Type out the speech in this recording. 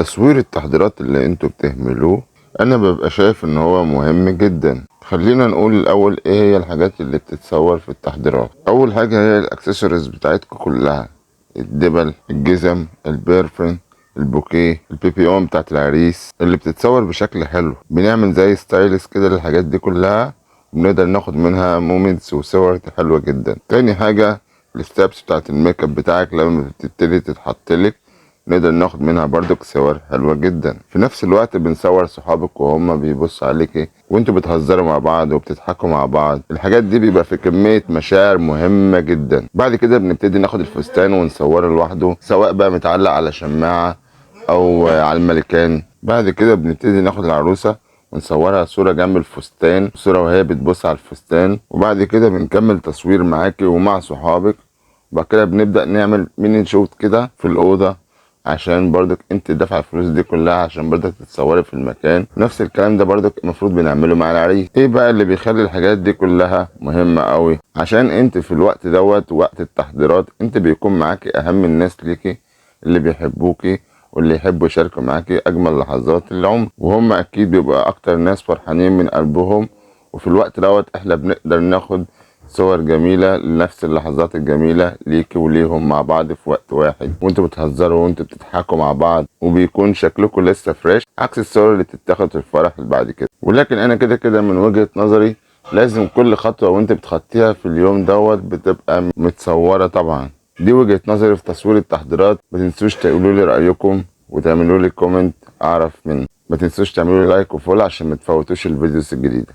تصوير التحضيرات اللي انتوا بتهملوه انا ببقى شايف ان هو مهم جدا. خلينا نقول الاول ايه هي الحاجات اللي بتتصور في التحضيرات. اول حاجة هي الاكسسوارز بتاعتكم كلها، الدبل، الجزم، البيرفن، البوكيه، البيبي اون بتاعت العريس اللي بتتصور بشكل حلو. بنعمل زي ستايلس كده للحاجات دي كلها، بنقدر ناخد منها مومنتس وصور حلوة جدا. تاني حاجة الستابس بتاعت الميك اب بتاعك لما بتبتدي تتحطلك، نقدر ناخد منها برضك صور حلوة جدا. في نفس الوقت بنصور صحابك وهم بيبصوا عليكي وانتوا بتهزروا مع بعض وبتضحكوا مع بعض. الحاجات دي بيبقى في كمية مشاعر مهمة جدا. بعد كده بنبتدي ناخد الفستان ونصوره لوحده، سواء بقى متعلق على شماعة او على الملكان. بعد كده بنبتدي ناخد العروسة ونصورها صورة جنب الفستان، صورة وهي بتبص على الفستان. وبعد كده بنكمل تصوير معاكي ومع صحابك. بعد كده بنبدأ نعمل ميني شوت كده في الأوضة، عشان برضك انت دافع الفلوس دي كلها عشان برضك تتصوري في المكان. نفس الكلام ده برضك المفروض بنعمله مع العريس. ايه بقى اللي بيخلي الحاجات دي كلها مهمة قوي؟ عشان انت في الوقت دوت وقت التحضيرات انت بيكون معاكي اهم الناس ليكي اللي بيحبوكي واللي يحبوا يشاركوا معاكي اجمل لحظات العمر، وهم اكيد بيبقى اكتر ناس فرحانين من قلبهم. وفي الوقت دوت احنا بنقدر ناخد صور جميلة لنفس اللحظات الجميلة ليكي وليهم مع بعض في وقت واحد، وانتوا بتهزروا وانتوا بتضحكوا مع بعض، وبيكون شكلكم لسه فريش عكس الصور اللي تتاخد في الفرح اللي بعد كده. ولكن انا كده كده من وجهة نظري لازم كل خطوة وانت بتخطيها في اليوم دوت بتبقى متصورة طبعا. دي وجهة نظري في تصوير التحضيرات. ما تنسوش تقولوا لي رأيكم وتعملوا لي كومنت اعرف منه. ما تنسوش تعملوا لي لايك وفولو عشان ما تفوتوش الفيديوز الجديدة.